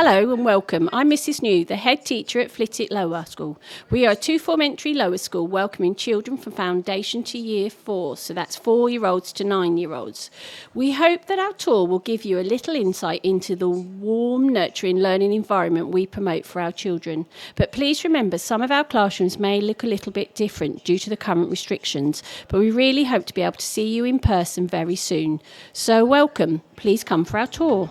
Hello and welcome. I'm Mrs. New, the head teacher at Flitwick Lower School. We are a two-form entry lower school welcoming children from foundation to year 4, so that's 4-year-olds to 9-year-olds. We hope that our tour will give you a little insight into the warm, nurturing learning environment we promote for our children. But please remember, some of our classrooms may look a little bit different due to the current restrictions, but we really hope to be able to see you in person very soon. So welcome. Please come for our tour.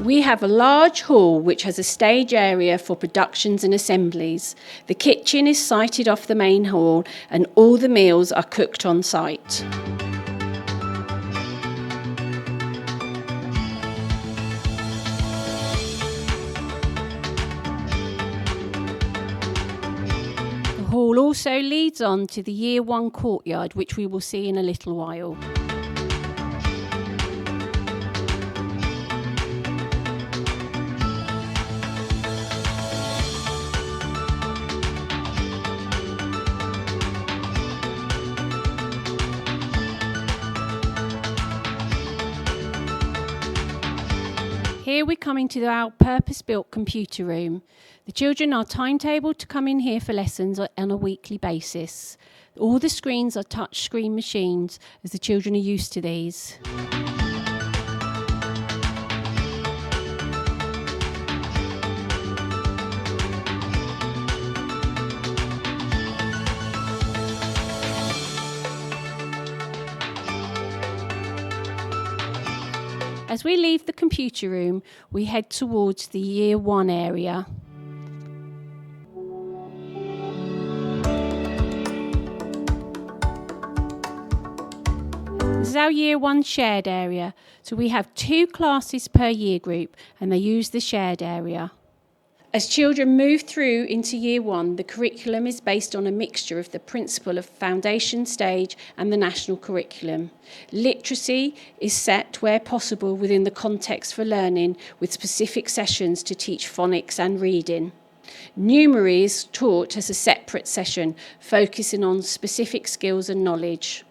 We have a large hall which has a stage area for productions and assemblies. The kitchen is sited off the main hall and all the meals are cooked on site. The hall also leads on to the Year 1 courtyard, which we will see in a little while. Here we come into our purpose-built computer room. The children are timetabled to come in here for lessons on a weekly basis. All the screens are touch screen machines, as the children are used to these. As we leave the computer room, we head towards the Year 1 area. This is our Year 1 shared area. So we have 2 classes per year group and they use the shared area. As children move through into Year 1, the curriculum is based on a mixture of the principle of foundation stage and the national curriculum. Literacy is set where possible within the context for learning, with specific sessions to teach phonics and reading. Numery is taught as a separate session, focusing on specific skills and knowledge.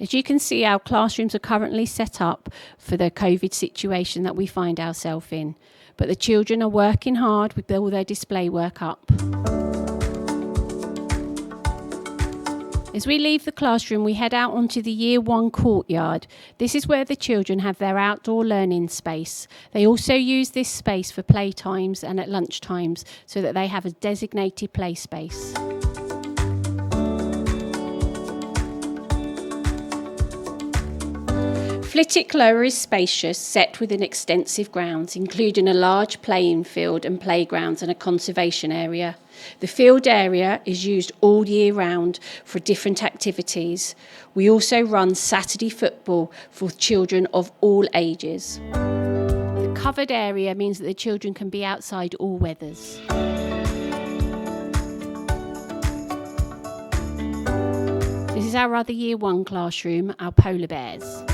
As you can see, our classrooms are currently set up for the COVID situation that we find ourselves in. But the children are working hard with all their display work up. As we leave the classroom, we head out onto the Year 1 courtyard. This is where the children have their outdoor learning space. They also use this space for playtimes and at lunch times so that they have a designated play space. Flitwick Lower is spacious, set within extensive grounds, including a large playing field and playgrounds and a conservation area. The field area is used all year round for different activities. We also run Saturday football for children of all ages. The covered area means that the children can be outside all weathers. This is our other Year 1 classroom, our polar bears.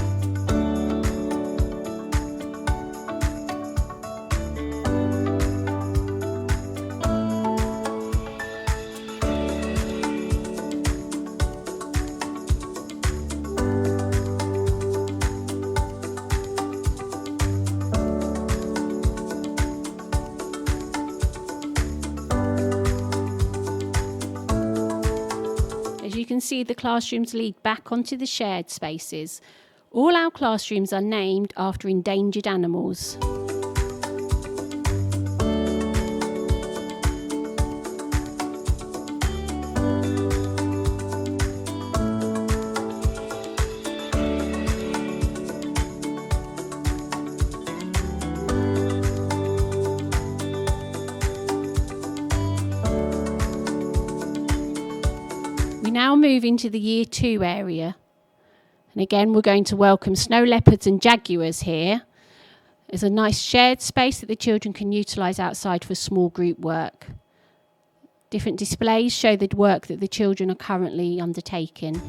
You can see the classrooms lead back onto the shared spaces. All our classrooms are named after endangered animals. We now move into the Year 2 area. And again, we're going to welcome snow leopards and jaguars here. There's a nice shared space that the children can utilise outside for small group work. Different displays show the work that the children are currently undertaking.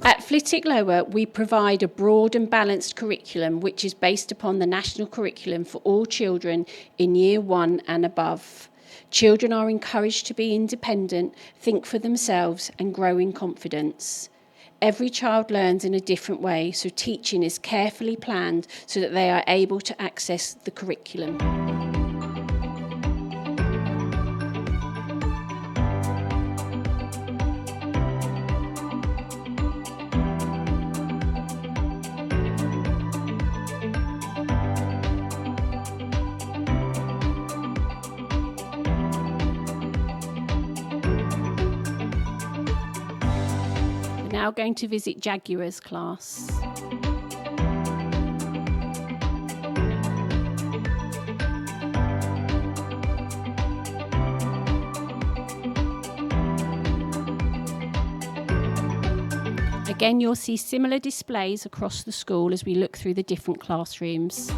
At Flitwick Lower, we provide a broad and balanced curriculum which is based upon the national curriculum for all children in Year 1 and above. Children are encouraged to be independent, think for themselves and grow in confidence. Every child learns in a different way, so teaching is carefully planned so that they are able to access the curriculum. Now going to visit Jaguar's class. Again, you'll see similar displays across the school as we look through the different classrooms.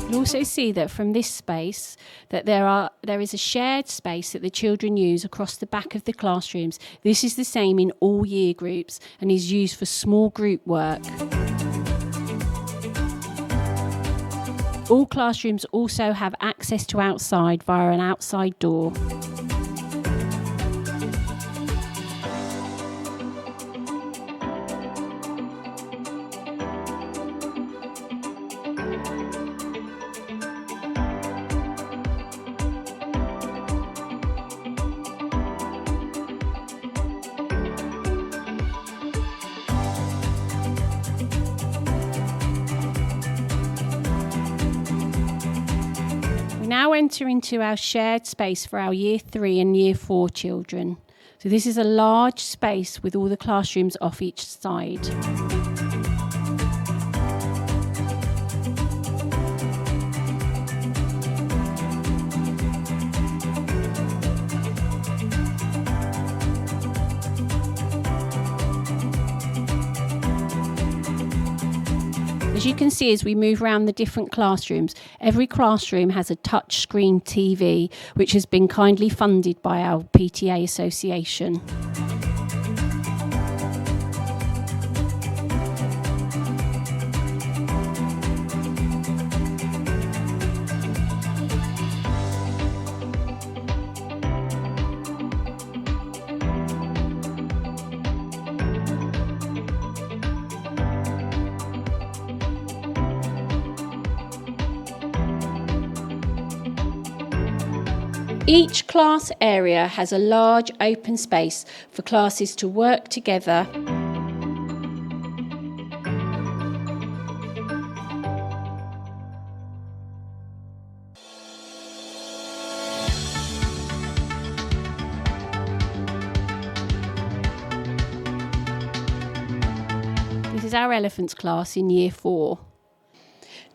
You'll also see that from this space that there is a shared space that the children use across the back of the classrooms. This is the same in all year groups and is used for small group work. All classrooms also have access to outside via an outside door. We now enter into our shared space for our Year 3 and Year 4 children. So this is a large space with all the classrooms off each side. As you can see, as we move around the different classrooms, every classroom has a touchscreen TV, which has been kindly funded by our PTA association. Each class area has a large open space for classes to work together. This is our elephants class in Year 4.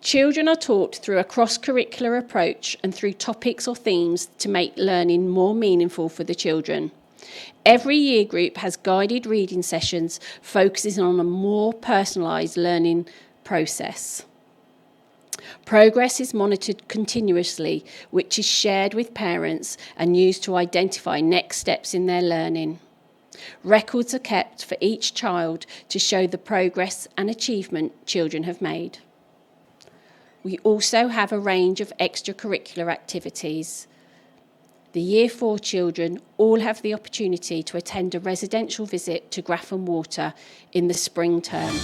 Children are taught through a cross-curricular approach and through topics or themes to make learning more meaningful for the children. Every year group has guided reading sessions focusing on a more personalised learning process. Progress is monitored continuously, which is shared with parents and used to identify next steps in their learning. Records are kept for each child to show the progress and achievement children have made. We also have a range of extracurricular activities. The Year 4 children all have the opportunity to attend a residential visit to Grafham Water in the spring term.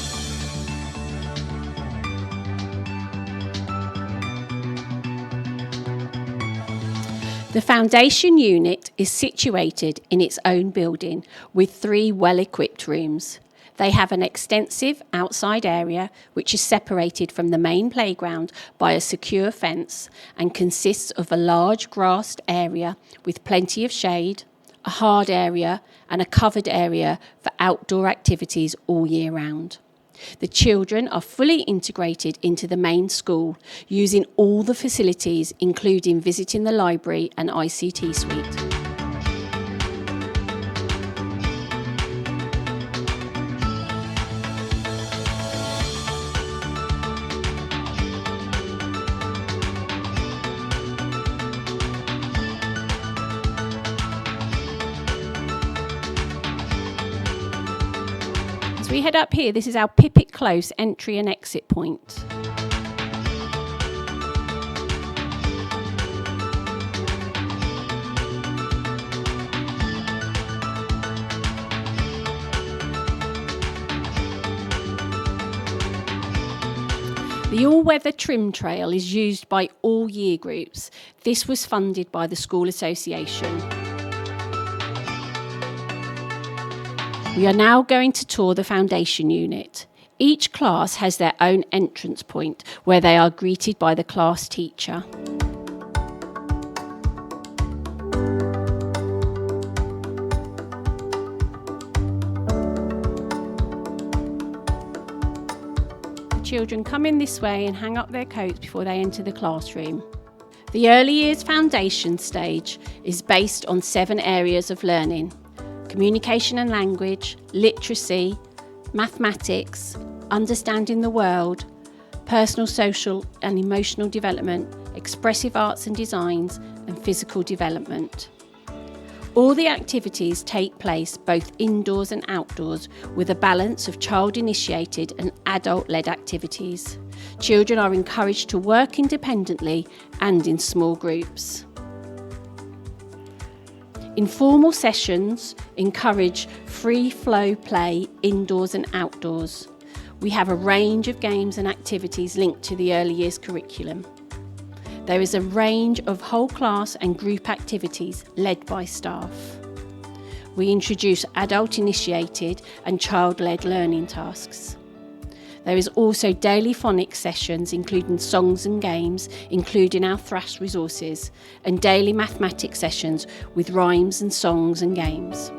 The foundation unit is situated in its own building with 3 well-equipped rooms. They have an extensive outside area which is separated from the main playground by a secure fence and consists of a large grassed area with plenty of shade, a hard area and a covered area for outdoor activities all year round. The children are fully integrated into the main school, using all the facilities including visiting the library and ICT suite. As we head up here, this is our Pipit Close entry and exit point. The all-weather trim trail is used by all year groups. This was funded by the School Association. We are now going to tour the foundation unit. Each class has their own entrance point where they are greeted by the class teacher. Children come in this way and hang up their coats before they enter the classroom. The early years foundation stage is based on 7 areas of learning: communication and language, literacy, mathematics, understanding the world, personal, social and emotional development, expressive arts and designs, and physical development. All the activities take place both indoors and outdoors with a balance of child-initiated and adult-led activities. Children are encouraged to work independently and in small groups. Informal sessions encourage free-flow play indoors and outdoors. We have a range of games and activities linked to the early years curriculum. There is a range of whole class and group activities led by staff. We introduce adult-initiated and child-led learning tasks. There is also daily phonics sessions including songs and games, including our thrash resources, and daily mathematics sessions with rhymes and songs and games.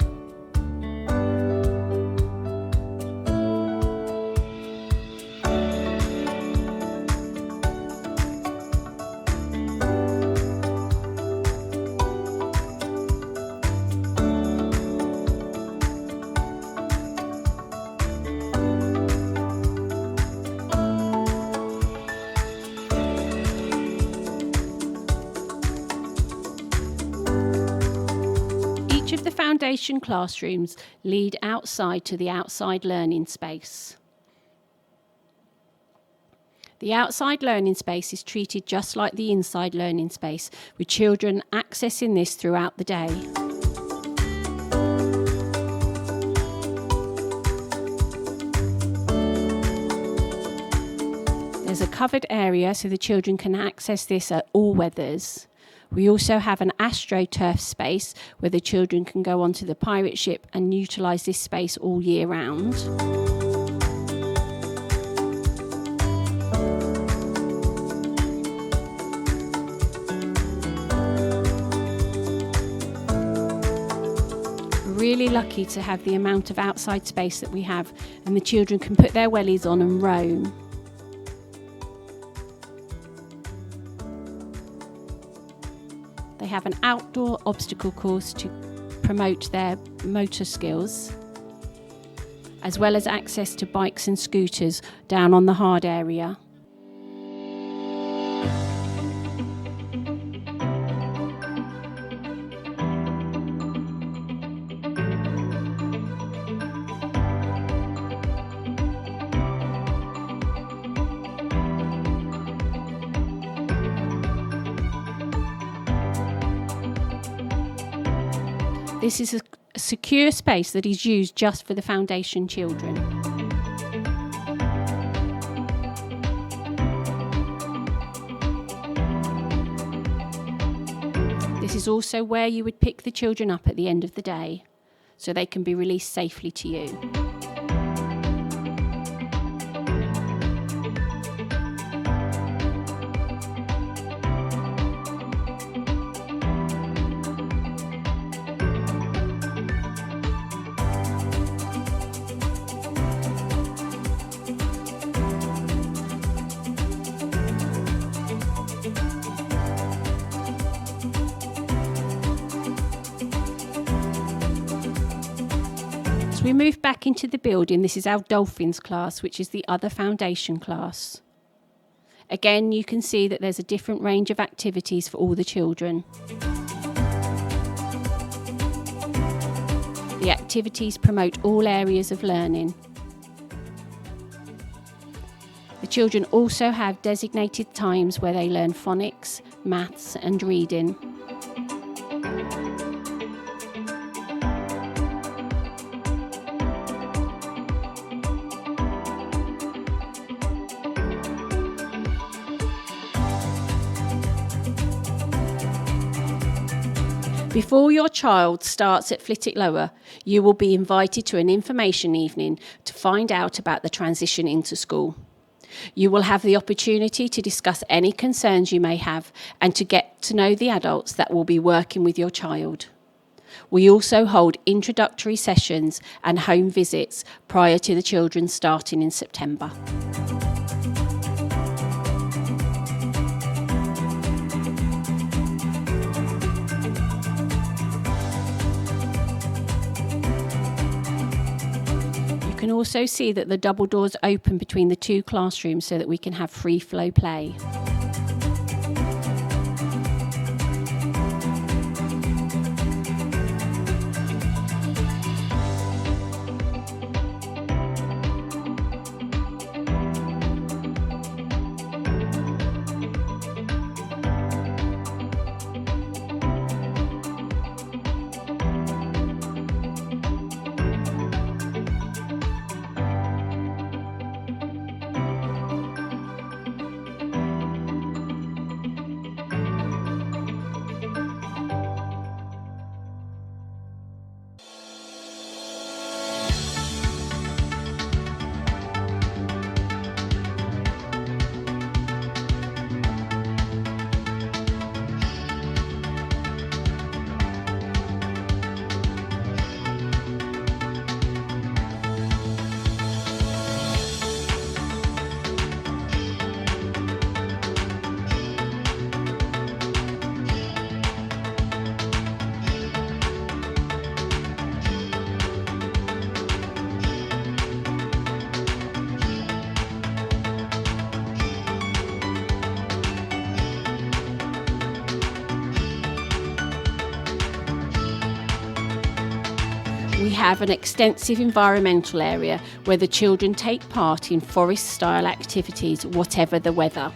Each of the foundation classrooms lead outside to the outside learning space. The outside learning space is treated just like the inside learning space, with children accessing this throughout the day. There's a covered area so the children can access this at all weathers. We also have an AstroTurf space where the children can go onto the pirate ship and utilise this space all year round. We're really lucky to have the amount of outside space that we have, and the children can put their wellies on and roam. They have an outdoor obstacle course to promote their motor skills, as well as access to bikes and scooters down on the hard area. This is a secure space that is used just for the foundation children. This is also where you would pick the children up at the end of the day, so they can be released safely to you. As we move back into the building, this is our Dolphins class, which is the other foundation class. Again, you can see that there's a different range of activities for all the children. The activities promote all areas of learning. Children also have designated times where they learn phonics, maths and reading. Before your child starts at Flitwick Lower, you will be invited to an information evening to find out about the transition into school. You will have the opportunity to discuss any concerns you may have and to get to know the adults that will be working with your child. We also hold introductory sessions and home visits prior to the children starting in September. You can also see that the double doors open between the two classrooms so that we can have free flow play. We have an extensive environmental area where the children take part in forest-style activities, whatever the weather.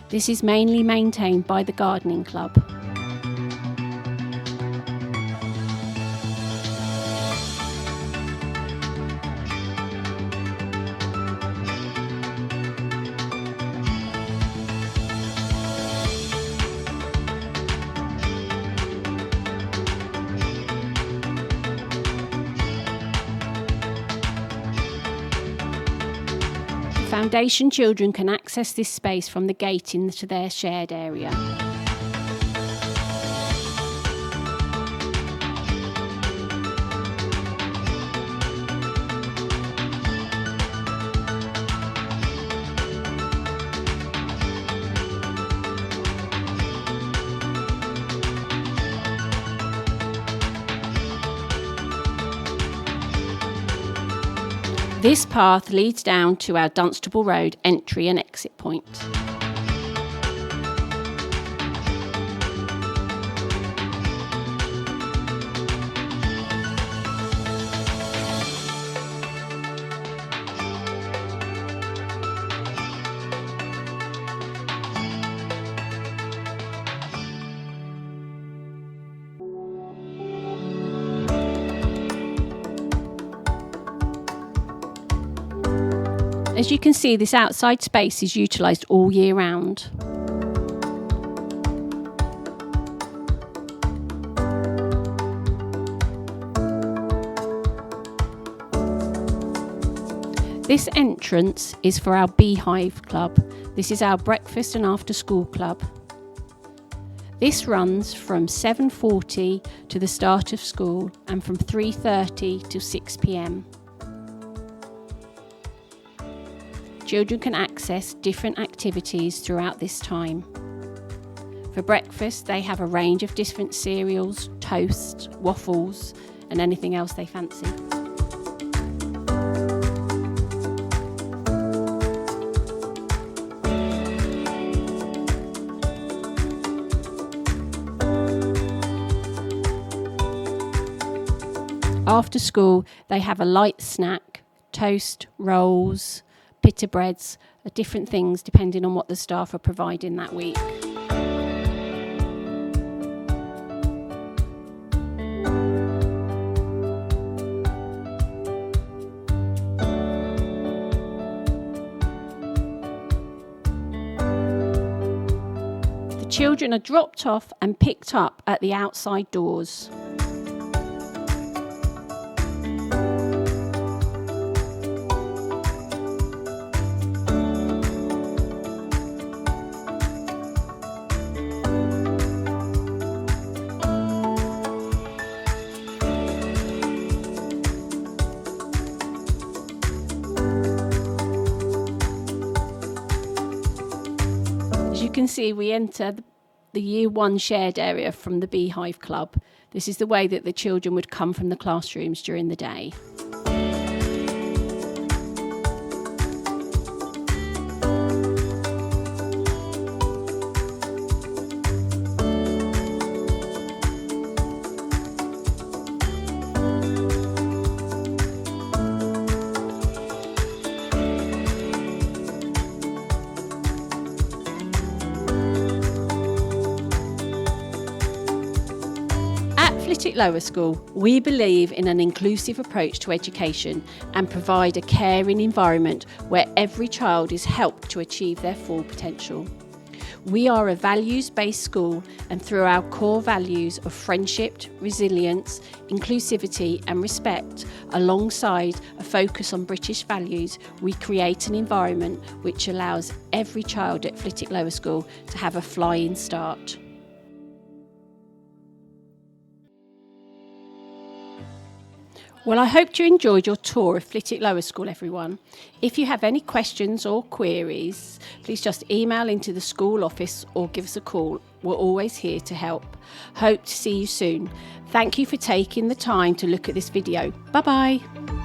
This is mainly maintained by the gardening club. Foundation children can access this space from the gate into their shared area. This path leads down to our Dunstable Road entry and exit point. As you can see, this outside space is utilised all year round. This entrance is for our Beehive Club. This is our breakfast and after school club. This runs from 7:40 to the start of school and from 3:30 to 6 p.m. Children can access different activities throughout this time. For breakfast, they have a range of different cereals, toast, waffles, and anything else they fancy. After school, they have a light snack, toast, rolls, pita breads, different things depending on what the staff are providing that week. Children are dropped off and picked up at the outside doors. As you can see, we enter the Year 1 shared area from the Beehive Club. This is the way that the children would come from the classrooms during the day. Flitwick Lower School, we believe in an inclusive approach to education and provide a caring environment where every child is helped to achieve their full potential. We are a values-based school, and through our core values of friendship, resilience, inclusivity and respect, alongside a focus on British values, we create an environment which allows every child at Flitwick Lower School to have a flying start. Well, I hope you enjoyed your tour of Flitwick Lower School, everyone. If you have any questions or queries, please just email into the school office or give us a call. We're always here to help. Hope to see you soon. Thank you for taking the time to look at this video. Bye-bye.